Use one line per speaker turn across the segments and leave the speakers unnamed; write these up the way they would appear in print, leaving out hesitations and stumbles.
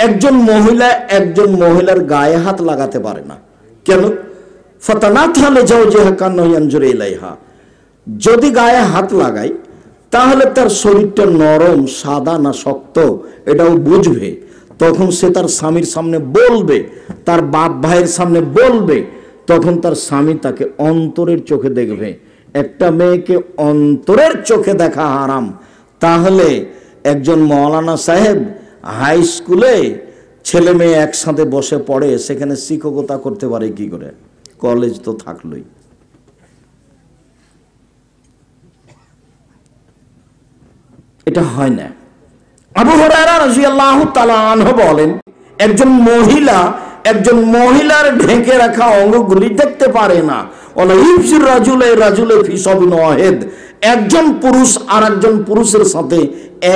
একজন মহিলার গায়ে হাত লাগাতে পারে না। কেন? ফাতানাতহালে জাওজিহা কান্নাহু ইয়ানজুরু ইলাইহা, যদি গায়ে হাত লাগায় তাহলে তার শরীরটা নরম, সাদা না শক্ত এটাও বুঝবে। তখন সে তার স্বামীর সামনে বলবে, তার বাপ ভাইয়ের সামনে বলবে, তখন তার স্বামী তাকে অন্তরের চোখে দেখবে। একটা মেয়েকে অন্তরের চোখে দেখা হারাম। তাহলে একজন মৌলানা সাহেব হাই স্কুলে ছেলে মেয়ে একসাথে বসে পড়ে, সেখানে শিক্ষকতা করতে পারে কি করে? কলেজ তো থাকলোই। এটা হয় না। আবু হুরায়রা রাদিয়াল্লাহু তাআলা আনহু বলেন, একজন মহিলার ঢেকে রাখা অঙ্গগুলি দেখতে পারে না। একজন পুরুষ আর একজন পুরুষের সাথে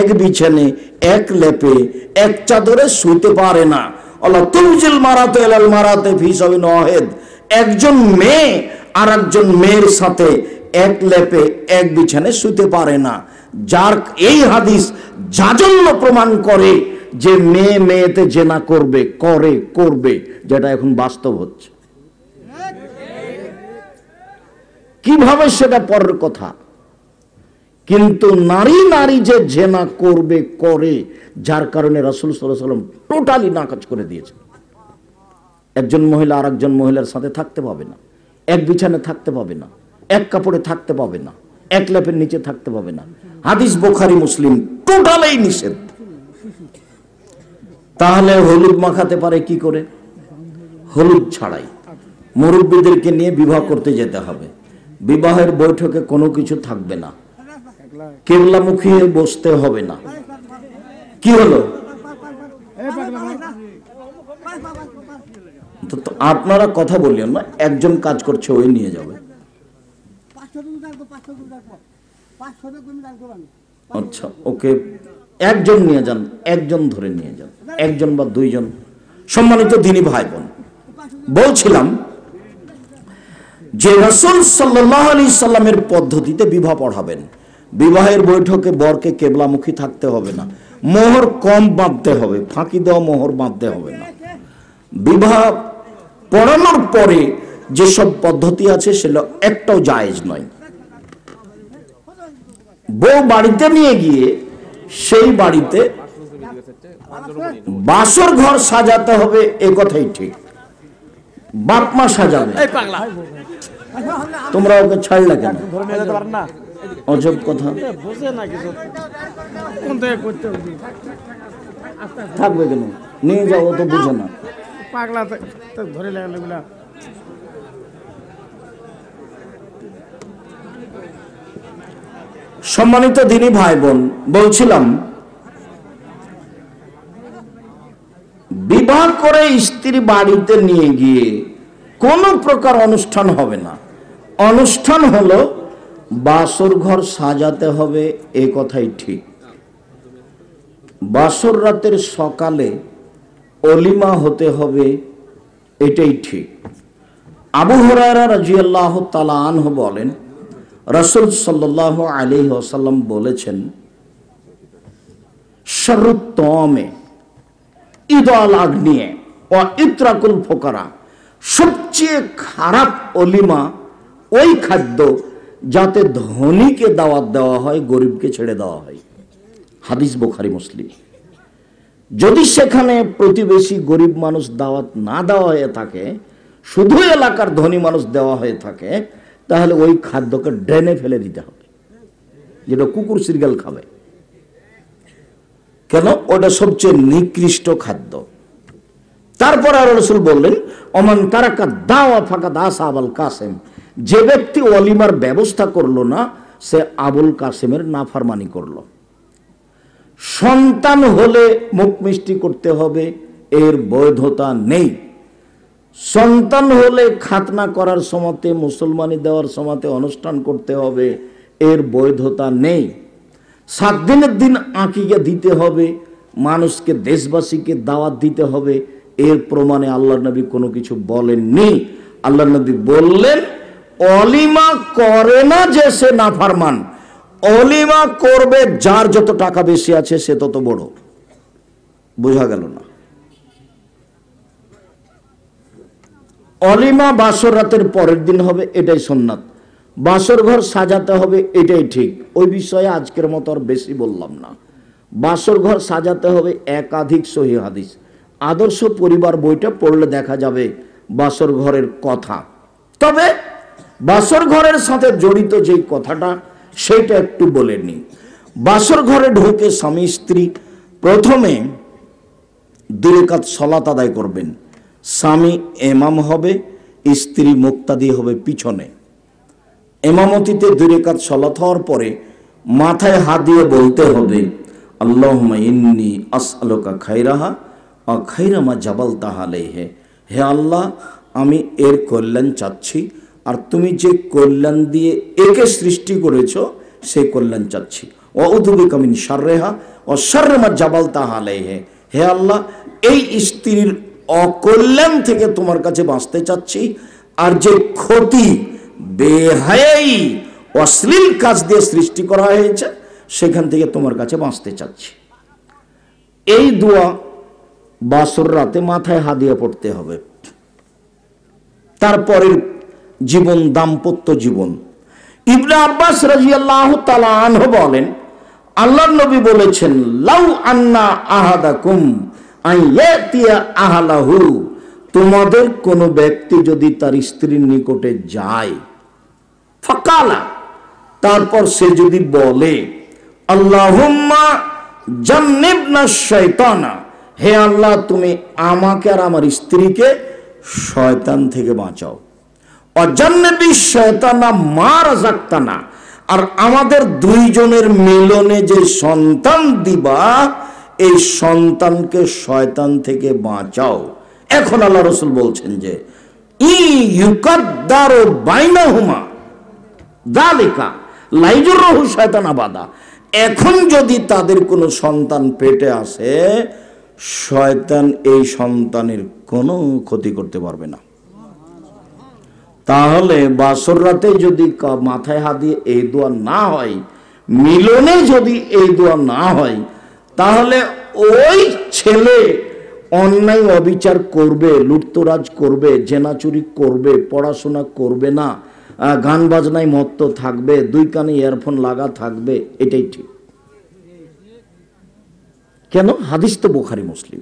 এক বিছানে, এক লেপে, এক চাদরে শুতে পারে না। একজন মেয়ে আর একজন মেয়ের সাথে এক লেপে, এক বিছানে শুতে পারে না। যার এই হাদিস জাজল্য প্রমাণ করে যে মেয়ে মেয়েতে জেনা করবে, যেটা এখন বাস্তব হচ্ছে। কিভাবে সেটা পরের কথা, কিন্তু নারী যে জেনা করে, যার কারণে রাসূল সাল্লাল্লাহু আলাইহি ওয়াসাল্লাম টোটালি নাকচ করে দিয়েছে। একজন মহিলা আর একজন মহিলার সাথে থাকতে পাবে না, এক বিছানে থাকতে পাবে না, এক কাপড়ে থাকতে পাবে না, এক লেপের নিচে থাকতে পাবে না। হাদিস বুখারী মুসলিম, টোটালেই নিষেধ। তাহলে হলুদ মাখাতে পারে কি করে? হলুদ ছাড়াই। মুরব্বীদেরকে নিয়ে বিবাহ করতে যেতে হবে, বিবাহের বৈঠকে কোনো কিছু থাকবে না, কিবলামুখী হয়ে বসতে হবে না। কি হলো? আপনারা কথা বললেন না, একজন কাজ করছে, ওই নিয়ে যাবে। আচ্ছা, ওকে, একজন নিয়ে যান, একজন ধরে নিয়ে যান, একজন বা দুইজন। সম্মানিত দ্বীনী ভাই বোন, বলছিলাম যে রাসূল সাল্লাল্লাহু আলাইহি সাল্লামের পদ্ধতিতে বিবাহ পড়াবেন। বিবাহের বৈঠকে বরকে কেবলামুখী থাকতে হবে না, মোহর কম বাঁধতে হবে, ফাঁকি দেওয়া মোহর বাঁধতে হবে না। বিবাহ পড়ানোর পরে যেসব পদ্ধতি আছে সেগুলো একটাও জায়েজ নয়। বউ বাড়িতে নিয়ে গিয়ে সেই বাড়িতে বাসর ঘর সাজাতে হবে, এ কথাই ঠিক। বাপ মা সাজাবে, তোমরা ওকে ছাড়লে কেন? অজব কথা। থাকবে কেন? নিয়ে যাও, ও তো বুঝে না। সম্মানিত দ্বীনী ভাই বোন, বলছিলাম বিবাহ করে স্ত্রী বাড়িতে নিয়ে গিয়ে কোনো প্রকার অনুষ্ঠান হবে না। অনুষ্ঠান হলো বাসর ঘর সাজাতে হবে, এ কথাই ঠিক। বাসর রাতের সকালে অলিমা হতে হবে, এটাই ঠিক। আবু হুরায়রা রাদিয়াল্লাহু তাআলা আনহু বলেন, রাসূল সাল্লাল্লাহু আলাইহি ওয়াসাল্লাম বলেছেন, শাররুত তাআমে ইদাল আগনিয়ে ওয়া ইতরাকুল ফুকারা, সবচেয়ে খারাপ অলিমা ওই খাদ্য যাতে ধনীকে দাওয়াত দেওয়া হয়, গরিবকে ছেড়ে দেওয়া হয়। হাদিস বুখারী মুসলিম। যদি সেখানে প্রতিবেশী গরিব মানুষ দাওয়াত না দেওয়া হয়ে থাকে, শুধু এলাকার ধনী মানুষ দেওয়া হয়ে থাকে, তাহলে ওই খাদ্যকে ড্রেনে ফেলে দিতে হবে, যেটা কুকুর সিরগাল খাবে। কেন? ওটা সবচেয়ে নিকৃষ্ট খাদ্য। তারপর আর রাসূল বললেন, ওমান তারাকা দাওয়া ফাকাদ আসাবাল কাসেম, যে ব্যক্তি ওয়ালিমার ব্যবস্থা করলো না, সে আবুল কাসেমের নাফরমানি করলো। সন্তান হলে মুখ মিষ্টি করতে হবে, এর বৈধতা নেই। সন্তান হলে খাতনা করার সময়তে, মুসলমানি দেওয়ার সময়তে অনুষ্ঠান করতে হবে, এর বৈধতা নেই। 7 দিনের দিন আকিকা দিতে হবে, মানুষকে, দেশবাসীকে দাওয়াত দিতে হবে, এর প্রমাণে আল্লাহর নবী কোনো কিছু বলেননি। আল্লাহর নবী বললেন, অলিমা করে না যে সে নাফরমান, অলিমা করবে যার যত টাকা বেশি আছে সে তত বড়। বোঝা গেল না? অলিমা বাসর রাতের পরের দিন হবে, এটাই সুন্নাত। বাসর ঘর সাজাতে হবে, এটাই ঠিক। ওই বিষয়ে আজকের মতো আর বেশি বললাম না। বাসর ঘর সাজাতে হবে, একাধিক সহিহ হাদিস। আদর্শ পরিবার বইটা পড়লে দেখা যাবে বাসর ঘরের কথা। তবে বাসর ঘরের সাথে জড়িত যেই কথাটা সেটা একটু বলে নিই। বাসর ঘরে ঢুকে স্বামী স্ত্রী প্রথমে 2 রাকাত সালাত আদায় করবেন। স্বামী ইমাম হবে, স্ত্রী মুক্তাদি হবে পিছনে। ইমামতিতে 2 রাকাত সালাত হওয়ার পরে মাথায় হাত দিয়ে বলতে হবে, আল্লাহুম্মা ইন্নী আসআলুকা খায়রাহা ওয়া খায়রা মা জাবালতাহা আলাইহি। হে আল্লাহ, আমি এর কল্যাণ চাচ্ছি, আর তুমি যে কল্যাণ দিয়ে একে সৃষ্টি করেছো সেই কল্যাণ চাচ্ছি। ওয়া আউযু বিকা মিন শাররিহা ওয়া শাররি মা জাবালতাহা আলাইহি। হে আল্লাহ, এই স্ত্রীর অকল্যাণ থেকে তোমার কাছে বাঁচতে চাচ্ছি, আর যে ক্ষতি বেহায়াই অশ্লীল কাজ দিয়ে সৃষ্টি করা হয়েছে সেখান থেকে তোমার কাছে বাঁচতে চাচ্ছি। এই দোয়া বাসর রাতে মাথায় হাত দিয়ে পড়তে হবে। তারপরের জীবন দাম্পত্য জীবন। ইবনে আব্বাস রাদিয়াল্লাহু তাআলা আনহু বলেন, আল্লাহর নবী বলেছেন, লাউ আন্না আহাদাকুম আইয়াতিয়া আহলাহু, তোমাদের কোন ব্যক্তি যদি তার স্ত্রীর নিকটে যায়, ফাকালা, তারপর সে যদি বলে, আল্লাহুম্মা জান্নিবনা শাইতানা, হে আল্লাহ তুমি আমাকে আর আমার স্ত্রীকে শয়তান থেকে বাঁচাও। অজান্নিবি শয়তানা মা রাযাকতানা, আর আমাদের দুইজনের মিলনে যে সন্তান দিবা এই সন্তানকে শয়তান থেকে বাঁচাও। এখন আল্লাহ রাসূল বলছেন যে ইউকাদ্দারু বাইনাহুমা যালিকা লাইজুরহু শয়তান আবাদা, এখন যদি তাদের কোনো সন্তান পেটে আসে, শয়তান এই সন্তানের কোনো ক্ষতি করতে পারবে না। তাহলে বাসর রাতে যদি মাথায় হাত দিয়ে এই দোয়া না হয়, মিলনে যদি এই দোয়া না হয়, তাহলে ওই ছেলে অন্যায় অবিচার করবে, লুটতরাজ করবে, জেনাচুরি করবে, পড়াশোনা করবে না, গান বাজনায় মত্ত থাকবে, 2 কানে ইয়ারফোন লাগা থাকবে, এটাই ঠিক। কেন? হাদিস তো বুখারী মুসলিম।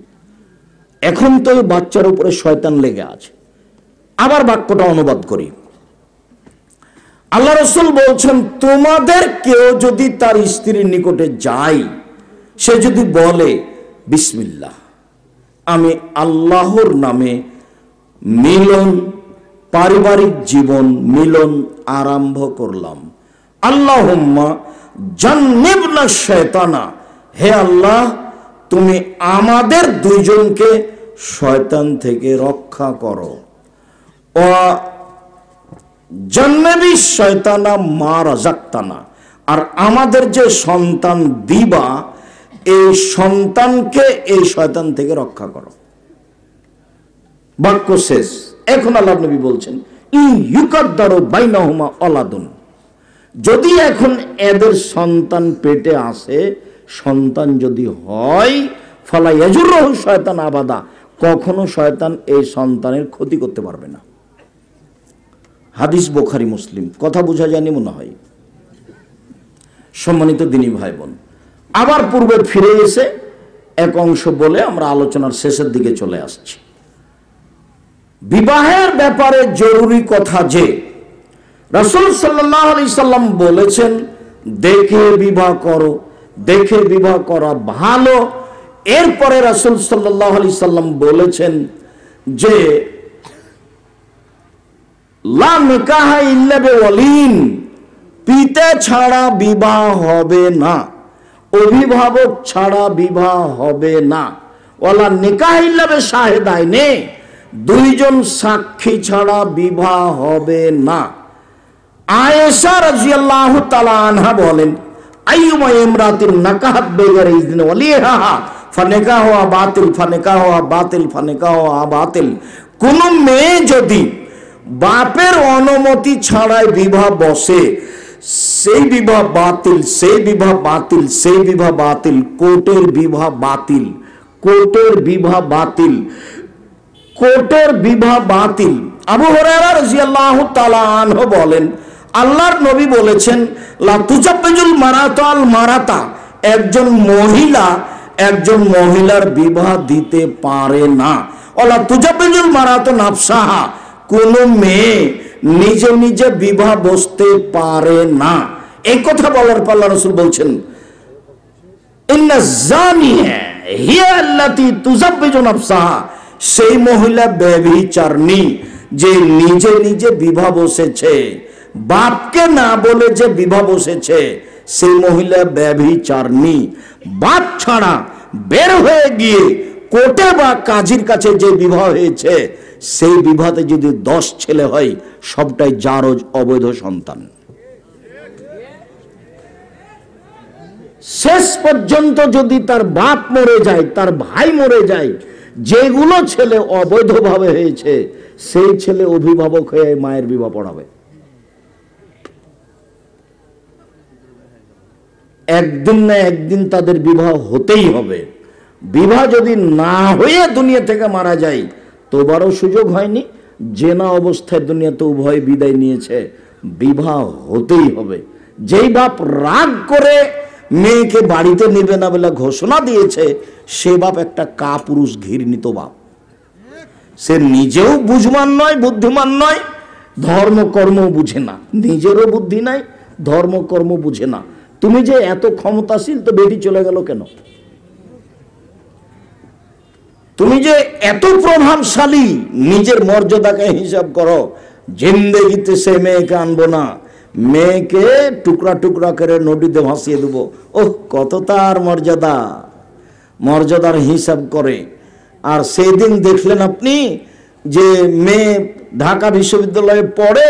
এখন তো বাচ্চার উপরে শয়তান লেগে আছে। আবার বাক্যটা অনুবাদ করি। আল্লাহ রাসূল বলছেন, তোমাদের কেউ যদি তার স্ত্রীর নিকটে যায়, সে যদি বলে বিসমিল্লাহ, আমি আল্লাহর নামে মিলন, পারিবারিক জীবন মিলন আরম্ভ করলাম। আল্লাহুম্মা জান্নিবনা শাইতানা, হে আল্লাহ তুমি আমাদের দুইজনকে শয়তান থেকে রক্ষা করো। ও জান্নাবি শয়তানা মা রাযাকতানা, আর আমাদের যে সন্তান দিবা এই সন্তানকে এই শয়তান থেকে রক্ষা করো। বাক্য শেষ। এখন আল্লাহ নবী বলছেন, ইউকাদ্দারু বাইনাহুমা ওলাদুন, যদি এখন এদের সন্তান পেটে আসে, সন্তান যদি হয়, ফালা ইয়াজুরহু শয়তান আবাদা, কখনো শয়তান এই সন্তানের ক্ষতি করতে পারবে না। হাদিস বুখারী মুসলিম। কথা বোঝা যায়নি মনে হয়? সম্মানিত দিনী ভাই বোন, আবার পূর্বে ফিরে এসে এক অংশ বলে আমরা আলোচনার শেষের দিকে চলে আসছি। বিবাহের ব্যাপারে জরুরি কথা যে রাসূল সাল্লাল্লাহু আলাইহি সাল্লাম বলেছেন, দেখে বিবাহ করো, দেখে বিবাহ করা ভালো। এরপরে রাসূল সাল্লাল্লাহু আলাইহি সাল্লাম বলেছেন যে লা নিকাহা ইল্লা বিওয়ালিন, পিতা ছাড়া বিবাহ হবে না, অভিভাবক ছাড়া বিবাহ হবে না। ওয়ালা নিকাহা ইল্লা বিশাহিদাইনে, 2 জন সাক্ষী ছাড়া বিবাহ হবে না। আয়েশা রাদিয়াল্লাহু তাআলা আনহা বলেন, আইয়ুমা ইমরাতিন নাকাহাত বিগাইরি ইযনি ওয়ালিহা ফানিকাহুহা বাতিল ফানিকাহুহা বাতিল ফানিকাহুহা বাতিল, কোন মেয়ে যদি বাপের অনুমতি ছাড়াই বিবাহ বসে, সেই বিবাহ বাতিল, সেই বিবাহ বাতিল, সেই বিবাহ বাতিল, কোর্টের বিবাহ বাতিল, কোর্টের বিবাহ বাতিল, কোর্টের বিবাহ বাতিল। আবু হুরায়রা রাদিয়াল্লাহু তাআলা আনহু বলেন, আল্লাহর নবী বলেছেন, লা তুজাব্বিজুল মারাতাল মারাতা, একজন মহিলার বিবাহ দিতে পারে না। ওলা তুজাব্বিজুল মারাতু নাফসাহা, কোন মেয়ে নিজে নিজে বিবাহ বসতে পারে না। এই কথা বলার পর আল্লাহ রাসূল বলছেন, ইন্না জানিয়া হিয়া আল্লাতী তুজাব্বিজু নাফসাহা, সেই মহিলা ব্যভিচারিণী যে নিজে নিজে বিবাহ বসেছে, বাপকে না বলে যে বিবাহ বসেছে, সেই মহিলা ব্যভিচারিণী। বাপ ছাড়া বের হয়ে গিয়ে কোর্টে বা কাজীর কাছে যে বিবাহ হয়েছে, সেই বিবাহতে যদি 10 ছেলে হয়, সবটাই যার অবৈধ সন্তান। শেষ পর্যন্ত যদি তার বাপ মরে যায়, তার ভাই মরে যায়, যেগুলো ছেলে অবৈধভাবে হয়েছে, সেই ছেলে অভিভাবক হয়ে মায়ের বিবাহ পড়াবে। একদিন না একদিন তাদের বিবাহ হতেই হবে। বিবাহ যদি না হয়ে দুনিয়া থেকে মারা যায়, তোবারও সুযোগ হয়নি, জেনা অবস্থায় দুনিয়াতে উভয় বিদায় নিয়েছে, বিবাহ হতেই হবে। যেই বাপ রাগ করে মেয়েকে বাড়িতে নেবে না বলে ঘোষণা দিয়েছে, সে বাপ একটা কাপুরুষ ঘৃণিত বাপ। সে নিজেও বুঝমান নয়, বুদ্ধিমান নয়, ধর্মকর্ম বুঝে না, নিজেরও বুদ্ধি নাই, ধর্মকর্ম বুঝে না। তুমি যে এত ক্ষমতাশীল, তো বেটি চলে গেল কেন? তুমি যে এত প্রভাবশালী, নিজের মর্যাদাকে হিসাব করো। জিন্দেগিতে সে মেয়েকে আনবো না, মেয়েকে টুকরা টুকরা করে নদীতে ভাসিয়ে দেবো। ওহ, কত তার মর্যাদার হিসাব করে। আর সেই দিন দেখলেন আপনি যে মেয়ে ঢাকা বিশ্ববিদ্যালয়ে পড়ে,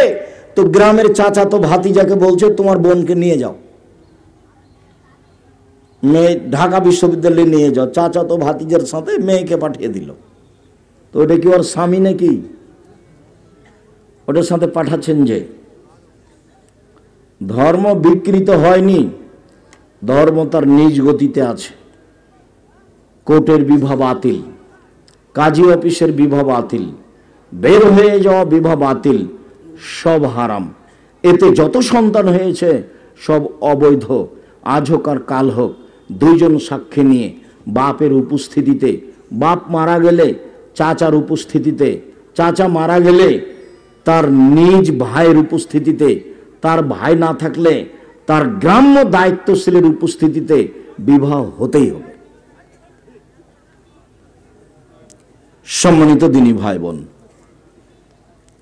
তো গ্রামের চাচা তো ভাতিজাকে বলছে, তোমার বোনকে নিয়ে যাও, মেয়ে ঢাকা বিশ্ববিদ্যালয়ে নিয়ে যাও। চাচা তো ভাতিজার সাথে মেয়েকে পাঠিয়ে দিল। তো ওটা কি ওর স্বামী নাকি? ওটার সাথে পাঠাচ্ছেন যে। ধর্ম বিকৃত হয়নি, ধর্ম তার নিজ গতিতে আছে। কোর্টের বিবাহ বাতিল, কাজী অফিসের বিবাহ বাতিল, বের হয়ে যাওয়া বিবাহ বাতিল, সব হারাম। এতে যত সন্তান হয়েছে সব অবৈধ। আজ হোক আর কাল হোক, দুইজন সাক্ষী নিয়ে, বাপের উপস্থিতিতে, বাপ মারা গেলে চাচার উপস্থিতিতে, চাচা মারা গেলে তার নিজ ভাইয়ের উপস্থিতিতে, তার ভাই না থাকলে তার গ্রাম্য দায়িত্বশীলের উপস্থিতিতে বিবাহ হতেই হবে। সম্মানিত দিনী ভাই বোন,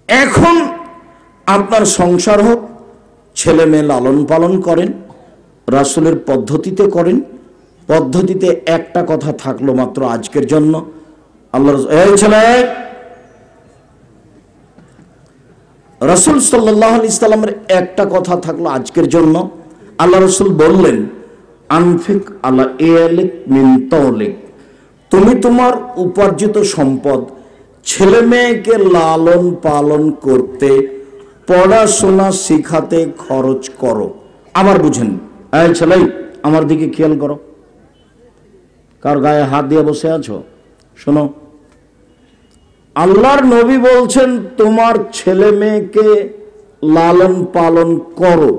এখন আপনার সংসার হোক, ছেলে মেয়ে লালন পালন করেন, রাসূলের পদ্ধতিতে করেন। পদ্ধতিতে একটা কথা থাকলো মাত্র আজকের জন্য। আল্লাহ রাসূল সাল্লাল্লাহু আলাইহি সাল্লামের একটা কথা থাকলো আজকের জন্য। আল্লাহ রাসূল বললেন, আনফিক আলা ইয়ালিক মিন তাওলিক, তুমি তোমার উপার্জিত সম্পদ ছেলে মেয়েকে লালন পালন করতে, পড়াশোনা শিখাতে খরচ করো। আবার বুঝেন, এই ছেলে আমার দিকে খেয়াল করো, কার গায়ে হাত দিয়ে বসে আছো? শোনো, আল্লাহর নবী বলছেন তোমার ছেলে মেয়েকে লালন পালন করো,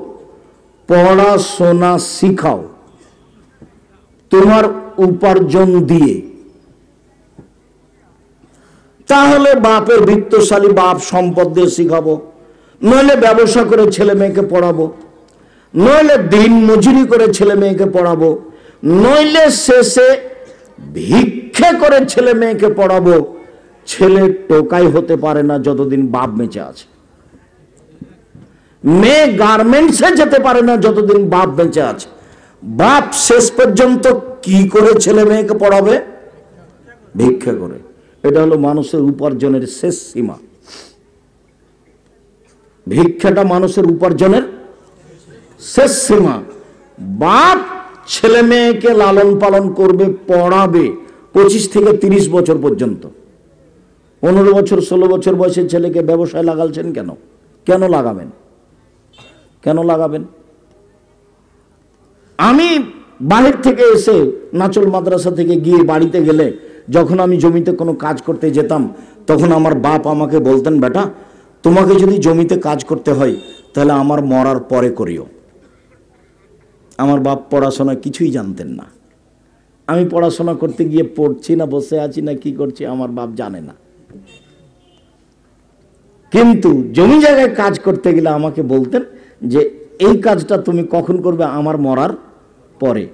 পড়াশোনা শিখাও তোমার উপার্জন দিয়ে। তাহলে বাপের বিত্তশালী বাপ সম্পদ দিয়ে শিখাবো, নইলে ব্যবসা করে ছেলে মেয়েকে পড়াবো, নইলে দিন মজুরি করে ছেলে মেয়েকে পড়াবো, নইলে শেষে ভিক্ষে করে ছেলে মেয়েকে পড়াবো। ছেলে টোকাই হতে পারে না যতদিন বাপ বেঁচে আছে, মেয়ে গার্মেন্টসে যেতে পারে না যতদিন বাপ বেঁচে আছে। বাপ শেষ পর্যন্ত কি করে ছেলে মেয়েকে পড়াবে? ভিক্ষে করে। এটা হলো মানুষের উপার্জনের শেষ সীমা। ভিক্ষাটা মানুষের উপার্জনের শেষ সীমা। বাপ ছেলে মেয়েকে লালন পালন করবে, পড়াবে 25 থেকে 30 বছর পর্যন্ত। 15 বছর 16 বছর বয়সের ছেলেকে ব্যবসায় লাগালছেন কেন? কেন লাগাবেন? কেন লাগাবেন? আমি বাহির থেকে এসে নাচল মাদ্রাসা থেকে গিয়ে বাড়িতে গেলে, যখন আমি জমিতে কোনো কাজ করতে যেতাম, তখন আমার বাপ আমাকে বলতেন, বেটা তোমাকে যদি জমিতে কাজ করতে হয় তাহলে আমার মরার পরে করিও। আমার বাপ পড়াশোনা কিছুই জানতেন না। আমি পড়াশোনা করতে গিয়ে পড়ছি না বসে আছি না কি করছি আমার বাপ জানে না, কিন্তু জমি জায়গায় কাজ করতে গেলে আমাকে বলতেন যে এই কাজটা তুমি কখন করবে? আমার মরার পরে।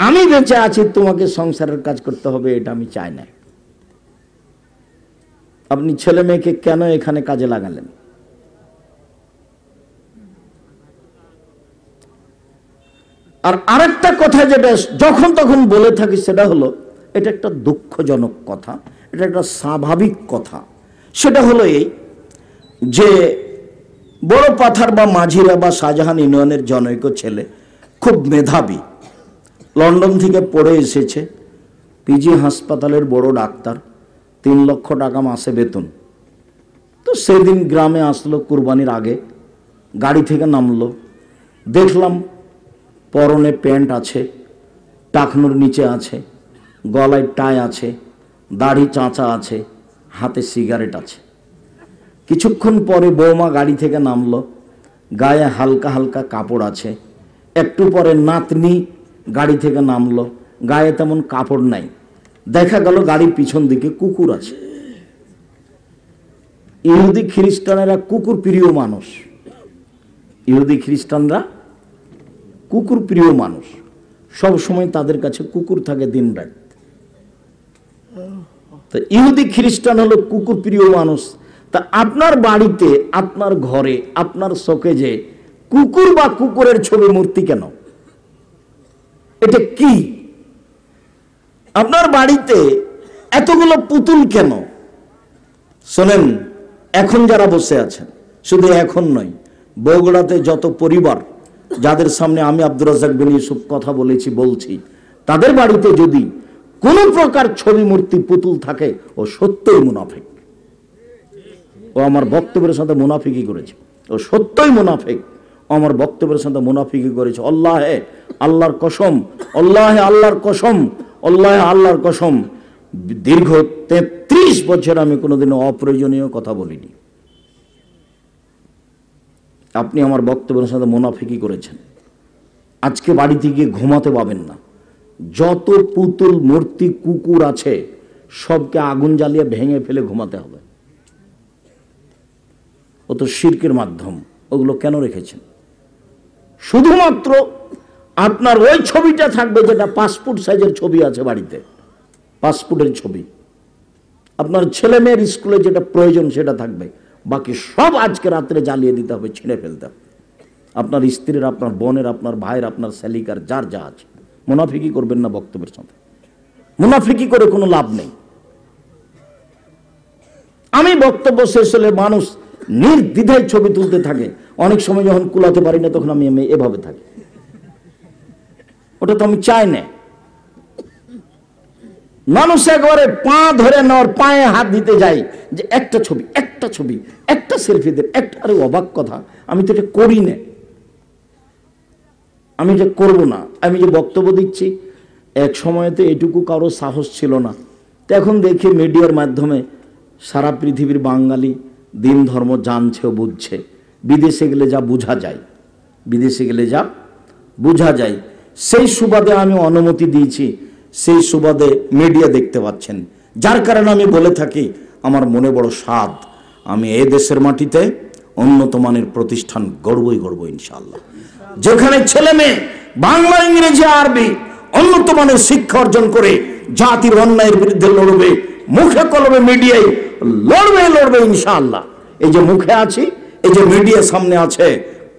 আমি বেঁচে আছি, তোমাকে সংসারের কাজ করতে হবে এটা আমি চাই না। আপনি ছেলে মেয়েকে কেন এখানে কাজে লাগালেন? আর আরেকটা কথা যেটা যখন তখন বলে থাকি সেটা হলো, এটা একটা দুঃখজনক কথা, এটা একটা স্বাভাবিক কথা। সেটা হলো এই যে বড় পাথার বা মাঝিরা বা শাহজাহান ইউনিয়নের জনৈক ছেলে খুব মেধাবী, লন্ডন থেকে পড়ে এসেছে, পিজি হাসপাতালের বড় ডাক্তার, 3 লক্ষ টাকা মাসে বেতন। তো সেদিন গ্রামে আসলো কুরবানির আগে, গাড়ি থেকে নামলো, দেখলাম পরনে প্যান্ট আছে, টাকনুর নিচে আছে, গলায় টাই আছে, দাড়ি চাঁচা আছে, হাতে সিগারেট আছে। কিছুক্ষণ পরে বৌমা গাড়ি থেকে নামলো, গায়ে হালকা হালকা কাপড় আছে। একটু পরে নাতনি গাড়ি থেকে নামলো, গায়ে তেমন কাপড় নাই। দেখা গেল গাড়ির পিছন দিকে কুকুর আছে। ইহুদি খ্রিস্টানেরা কুকুর প্রিয় মানুষ, ইহুদি খ্রিস্টানরা কুকুর প্রিয় মানুষ, সব সময় তাদের কাছে কুকুর থাকে দিন রাত। তো ইহুদি খ্রিস্টান হলো কুকুর প্রিয় মানুষ। তা আপনার বাড়িতে, আপনার ঘরে, আপনার শোকেজে কুকুর বা কুকুরের ছবি মূর্তি কেন? এটা কি? আপনার বাড়িতে এতগুলো পুতুল কেন? শোনেন, এখন যারা বসে আছেন, শুধু এখন নয়, বগুড়াতে যত পরিবার যাদের সামনে আমি আব্দুর রাজ্জাক বিন ইউসুফ কথা বলছি, তাদের বাড়িতে যদি কোনো প্রকার ছবি মূর্তি পুতুল থাকে, ও সত্যই মুনাফিক। ও আমার বক্তব্যের সাথে মুনাফিকি করেছে, ও সত্যই মুনাফিক, আমার বক্তব্যের সাথে মুনাফিকি করেছে। আল্লাহে আল্লাহর কসম, আল্লাহে আল্লাহর কসম, আল্লাহে আল্লাহর কসম, দীর্ঘ 33 বছর আমি কোনোদিনও অপ্রয়োজনীয় কথা বলিনি। আপনি আমার বক্তব্যের সাথে মুনাফিকি করেছেন। আজকে বাড়িতে গিয়ে ঘুমাতে পাবেন না। যত পুতুল মূর্তি কুকুর আছে সবকে আগুন জ্বালিয়ে ভেঙে ফেলে ঘুমাতে হবে। ও তো শিরকের মাধ্যম। ওগুলো কেন রেখেছেন? শুধুমাত্র আপনার ওই ছবিটা থাকবে যেটা পাসপোর্ট সাইজের ছবি আছে বাড়িতে, পাসপোর্টের ছবি। আপনার ছেলে মেয়ের স্কুলে যেটা প্রয়োজন সেটা থাকবে, বাকি সব আজকে রাত্রে জ্বালিয়ে দিতে হবে, ছিঁড়ে ফেলতে হবে। আপনার স্ত্রীর, আপনার বোনের, আপনার ভাইয়ের, আপনার শালিকার, যার যা আছে। মুনাফিকি করবেন না বক্তব্যের সাথে, মুনাফিকি করে কোনো লাভ নেই। আমি বক্তব্য শেষ হলে মানুষ নির্দ্বিধায় ছবি তুলতে থাকে। অনেক সময় যখন কুলাতে পারি না তখন আমি এভাবে থাকি। ওটা তো আমি চাই না। মানুষ একবারে পা ধরে নেওয়ার, পায়ে হাত দিতে যায় যে একটা ছবি, একটা ছবি, একটা সেলফি দেন, একটা। আরে অবাক কথা, আমি তো এটা করি না, আমি এটা করবো না। আমি যে বক্তব্য দিচ্ছি, এক সময় তো এটুকু কারো সাহস ছিল না। তো এখন দেখি মিডিয়ার মাধ্যমে সারা পৃথিবীর বাঙালি দিন ধর্ম জানছে ও বুঝছে। বিদেশে গেলে যা বোঝা যায়, বিদেশে গেলে যা বোঝা যায়, সেই সুবাদে আমি অনুমতি দিয়েছি, সেই সুবাদে মিডিয়া দেখতে পাচ্ছেন। যার কারণে আমি বলে থাকি, আমার মনে বড় স্বাদ, আমি এই দেশের মাটিতে উন্নত মানের প্রতিষ্ঠান গড়বই গড়ব ইনশাআল্লাহ। যেখানে ছেলে মেয়ে বাংলা, ইংরেজি, আরবি উন্নত মানের শিক্ষা অর্জন করে জাতির অন্যায়ের বিরুদ্ধে লড়বে, মুখে কলমে মিডিয়ায় লড়বে ইনশাআল্লাহ। এই যে মুখে আছি, এই যে মিডিয়া সামনে আছে,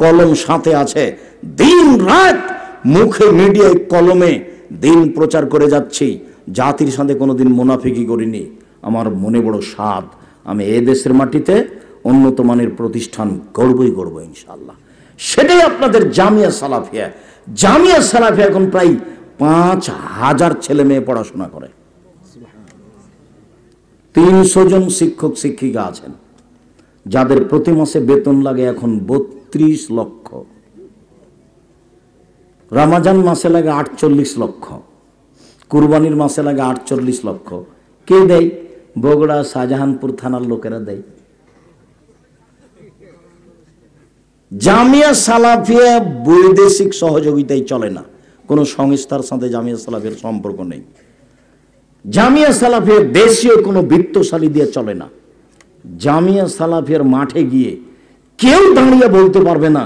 কলম সাথে আছে, দিন রাত মুখে মিডিয়ায় কলমে দিন প্রচার করে যাচ্ছি। জাতির সাথে কোনোদিন মুনাফিকি করিনি। আমার মনে বড় স্বাদ, আমি এ দেশের মাটিতে উন্নত মানের প্রতিষ্ঠান গড়বই গড়ব ইনশাআল্লাহ। সেটাই আপনাদের জামিয়া সালাফিয়া। জামিয়া সালাফিয়া এখন প্রায় 5000 ছেলে মেয়ে পড়াশোনা করে। 300 জন শিক্ষক শিক্ষিকা আছেন, যাদের প্রতি মাসে বেতন লাগে এখন 32 লক্ষ। রমজান মাসে লাগে 48 লক্ষ, কুরবানির মাসে লাগে 48 লক্ষ। কে দেয়? বগুড়া শাহজাহানপুর থানার লোকেরা দেয়। জামিয়া সালাফিয়া বৈদেশিক সহযোগিতায় চলে না, কোনো সংস্থার সাথে জামিয়া সালাফিয়ার সম্পর্ক নেই। জামিয়া সালাফিয়া দেশীয় কোনো বিত্তশালী দিয়ে চলে না। জামিয়া সালাফিয়ার মাঠে গিয়ে কেউ দাঁড়িয়ে বলতে পারবে না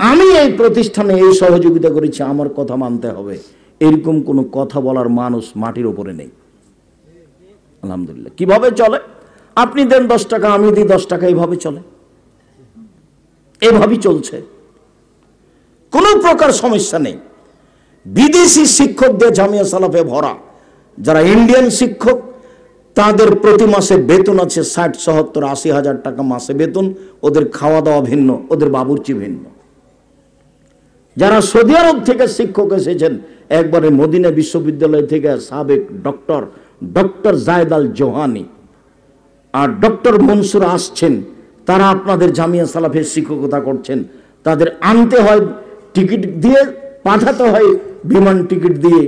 আমি এই প্রতিষ্ঠানে এই সহযোগিতা করেছি, আমার কথা মানতে হবে, এরকম কোনো কথা বলার মানুষ মাটির উপরে নেই। আলহামদুলিল্লাহ। কিভাবে চলে? আপনি দেন 10 টাকা, আমি দিই 10 টাকা, এইভাবে চলে, এভাবেই চলছে, কোনো প্রকার সমস্যা নেই। বিদেশি শিক্ষক দিয়ে জামিয়া সালাফে ভরা। যারা ইন্ডিয়ান শিক্ষক তাদের প্রতি মাসে বেতন আছে 60, 70, 80 হাজার টাকা মাসে বেতন, ওদের খাওয়া দাওয়া ভিন্ন, ওদের বাবুর্চি ভিন্ন। যারা সৌদি আরব থেকে শিক্ষক এসেছেন, একবারে মদিনা বিশ্ববিদ্যালয় থেকে সাবেক ডক্টর জায়েদ আল জোহানি আর ডক্টর মনসুর আসছেন, তারা আপনাদের জামিয়া সালাফের শিক্ষকতা করছেন। তাদের আনতে হয় টিকিট দিয়ে, পাঠাতে হয় বিমান টিকিট দিয়ে,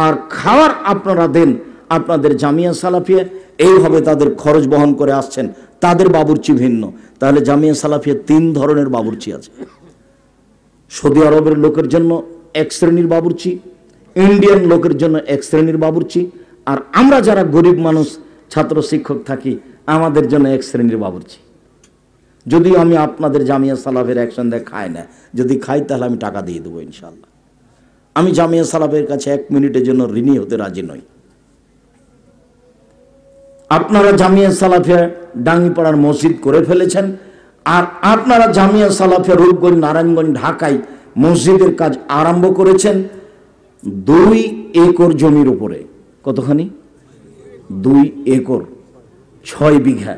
আর খাওয়ার আপনারা দেন আপনাদের জামিয়া সালাফিয়া, এইভাবে তাদের খরচ বহন করে আসছেন। তাদের বাবুর্চি ভিন্ন। তাহলে জামিয়া সালাফিয়া 3 ধরনের বাবুর্চি আছে। সৌদি আরবের লোকের জন্য এক শ্রেণীর বাবুর্চি, ইন্ডিয়ান লোকের জন্য এক শ্রেণীর বাবুর্চি, আর আমরা যারা গরিব মানুষ ছাত্র শিক্ষক থাকি আমাদের জন্য এক শ্রেণীর বাবুর্চি। যদিও আমি আপনাদের জামিয়া সালাফের একসঙ্গে খাই না, যদি খাই তাহলে আমি টাকা দিয়ে দেবো ইনশাল্লাহ। আমি জামিয়া সালাফের কাছে 1 মিনিটের জন্য ঋণী হতে রাজি নই। আপনারা জামিয়া সালাফিয়া ডাঙ্গিপাড়ার মসজিদ করে ফেলেছেন, আর আপনারা জামিয়া সালাফিয়া রূপগঞ্জ, নারায়ণগঞ্জ, ঢাকায় মসজিদের কাজ আরম্ভ করেছেন 2 একর জমির উপরে। কতখানি? 2 একর, 6 বিঘা,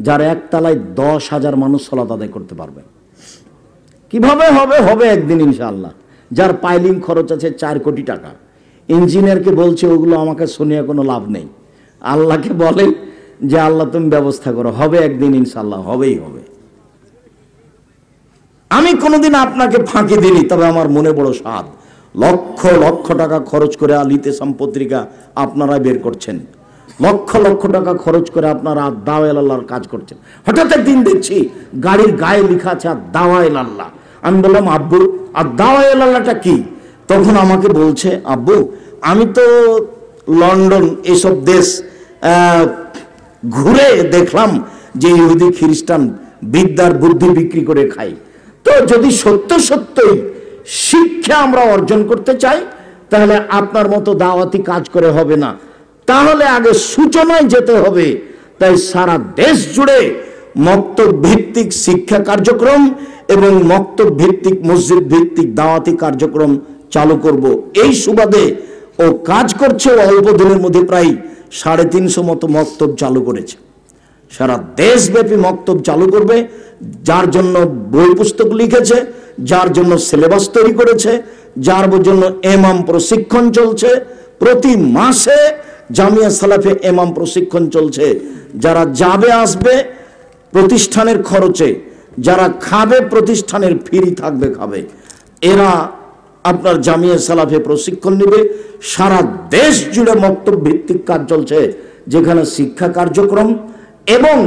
যার একতলায় 10,000 মানুষ সালাত আদায় করতে পারবে। কিভাবে হবে? হবে একদিন ইনশাআল্লাহ। যার পাইলিং খরচ আছে 4 কোটি টাকা। ইঞ্জিনিয়ারকে বলছে ওগুলো আমাকে শুনিয়ে কোনো লাভ নেই, আল্লাহকে বলে যে আল্লাহ তুমি ব্যবস্থা করো, হবে একদিন ইনশাআল্লাহ, হবেই হবে। আমি কোনোদিন আপনাকে ফাঁকি দিইনি, তবে আমার মনে বড় স্বাদ। লক্ষ লক্ষ টাকা খরচ করে আলিতেসাম পত্রিকা আপনারা বের করছেন, লক্ষ লক্ষ টাকা খরচ করে আপনারা দাওয়ায়ে আল্লাহর কাজ করছেন। হঠাৎ একদিন দেখছি গাড়ির গায়ে লেখা আছে দাওয়ায়ে আল্লাহ। আমি বললাম আব্বু আর দাওয়ায়ে আল্লাহটা কি? তখন আমাকে বলছে আব্বু আমি তো লন্ডন এসব দেশ ঘুরে দেখলাম যে ইহুদি খ্রিস্টান বিদ্যার বুদ্ধি বিক্রি করে খায়। তো যদি সত্যই শিক্ষা আমরা অর্জন করতে চাই তাহলে আপনার মতো দাওয়াতি কাজ করে হবে না, তাহলে আগে সূচনায় যেতে হবে। তাই সারা দেশ জুড়ে মক্তব ভিত্তিক শিক্ষা কার্যক্রম এবং মক্তব ভিত্তিক মসজিদ ভিত্তিক দাওয়াতি কার্যক্রম চালু করব। এই সুবাদে ও কাজ করছে, অল্প দিনের মধ্যে প্রায় 350 মতো মক্তব চালু করেছে। সারা দেশব্যাপী মক্তব চালু করবে, যার জন্য বই পুস্তক লিখেছে, যার জন্য সিলেবাস তৈরি করেছে, যার জন্য ইমাম প্রশিক্ষণ চলছে। প্রতি মাসে জামিয়া সালাফে ইমাম প্রশিক্ষণ চলছে। যারা যাবে আসবে প্রতিষ্ঠানের খরচে, যারা খাবে প্রতিষ্ঠানের ফ্রি থাকবে খাবে, এরা আপনার জামিয়া সালাফে প্রশিক্ষণ নেবে। সারা দেশ জুড়ে মক্তব ভিত্তিক কাজ চলছে, যেখানে শিক্ষা কার্যক্রম এবং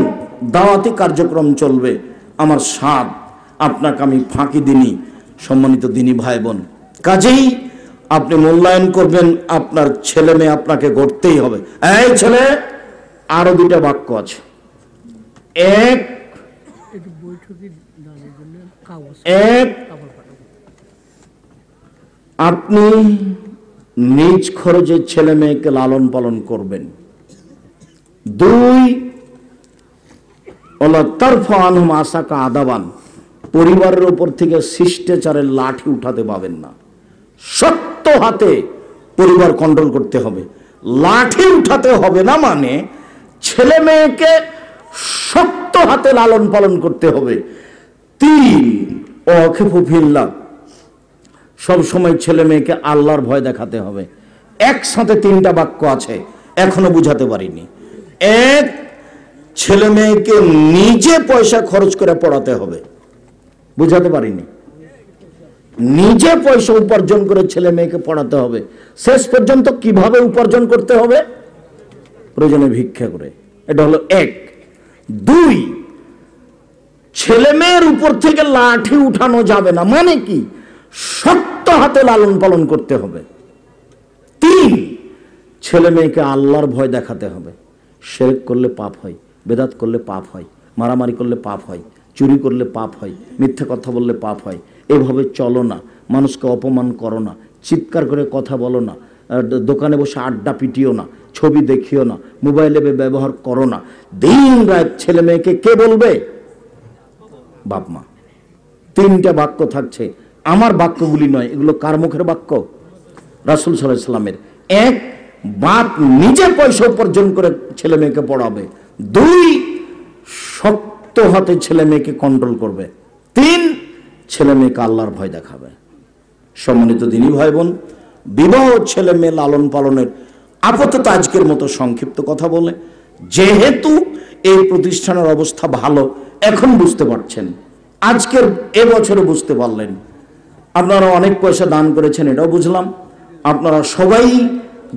দাওয়াতি কার্যক্রম চলবে। আমার স্বাদ, আপনাকে আমি ফাঁকি দিইনি সম্মানিত দিনী ভাই বোন। কাজেই আপনি মূল্যায়ন করবেন, আপনার ছেলে মেয়ে আপনাকে গড়তেই হবে। এই ছেলে, আরো 2টা বাক্য আছে। এক, আপনি নিজ খরচে ছেলে মেয়েকে লালন পালন করবেন। 2, পরিবারের উপর থেকে শিষ্টাচারের লাঠি উঠাতে পাবেন না। শক্ত হাতে পরিবার কন্ট্রোল করতে হবে, লাঠি উঠাতে হবে না। মানে ছেলে মেয়েকে শক্ত হাতে লালন পালন করতে হবে। 3, অখিফুফিল্লাহ, সব সময় ছেলে মেয়েকে আল্লাহর ভয় দেখাতে হবে। একসাথে 3টা বাক্য আছে, এখনো বুঝাতে পারিনি। 1, ছেলে মেয়েকে নিজে পয়সা খরচ করে পড়াতে হবে, বুঝাতে পারিনি। নিজে পয়সা উপার্জন করে ছেলে মেয়েকে পড়াতে হবে। শেষ পর্যন্ত কিভাবে উপার্জন করতে হবে? প্রয়োজনে ভিক্ষা করে। এটা হলো 1। 2, ছেলে মেয়ের উপর থেকে লাঠি উঠানো যাবে না, মানে কি? শক্ত হাতে লালন পালন করতে হবে। 3, ছেলে মেয়েকে আল্লাহর ভয় দেখাতে হবে। শিরক করলে পাপ হয়, বেদাত করলে পাপ হয়, মারামারি করলে পাপ হয়, চুরি করলে পাপ হয়, মিথ্যা কথা বললে পাপ হয়। এভাবে চলো না, মানুষকে অপমান করো না, চিৎকার করে কথা বলো না, দোকানে বসে আড্ডা পিটিও না, ছবি দেখিও না, মোবাইলে ব্যবহার করো না। দিন রাত ছেলে মেয়েকে কে বলবে? বাপ মা। 3টা বাক্য থাকছে, আমার বাক্যগুলি নয়, এগুলো কার মুখের বাক্য? রাসূল সাল্লাল্লাহু আলাইহি সাল্লামের। 1, বাপ নিজে পয়সা উপার্জন করে ছেলে মেয়েকে পড়াবে। 2, শক্ত হাতে ছেলে মেয়েকে কন্ট্রোল করবে। 3, ছেলে মেয়েকে আল্লাহর ভয় দেখাবে। সম্মানিত দিনী ভাই বোন, বিবাহ ছেলে মেয়ে লালন পালনের আপাতত আজকের মতো সংক্ষিপ্ত কথা বলে, যেহেতু এই প্রতিষ্ঠানের অবস্থা ভালো এখন বুঝতে পারছেন, আজকের এবছরে বুঝতে পারলেন। আপনারা অনেক পয়সা দান করেছেন, এটাও বুঝলাম। আপনারা সবাই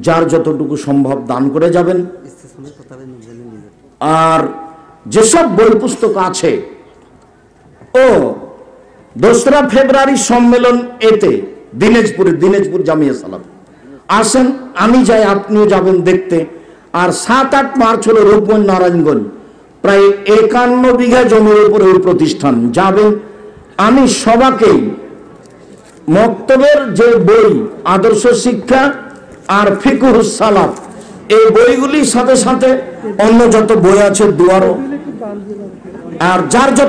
যার যতটুকু সম্ভব দান করে যাবেন। আর যেসব বই পুস্তক আছে, 2রা ফেব্রুয়ারি সম্মেলন এতে দিনাজপুর জামিয়া সালাফ আসেন, আমি যাই, আপনিও যাবেন দেখতে। আর 7-8 মার্চ হলো রূপগঞ্জ নারায়ণগঞ্জ, প্রায় 51 বিঘা জমির উপরে ওই প্রতিষ্ঠান যাবেন। আমি সবাইকেই মক্তবের যে বই আদর্শ শিক্ষা আর ফিকহুস সালাফ, এই বইগুলির সাথে সাথে অন্য যত বই আছে দুয়ারও, আর যার যত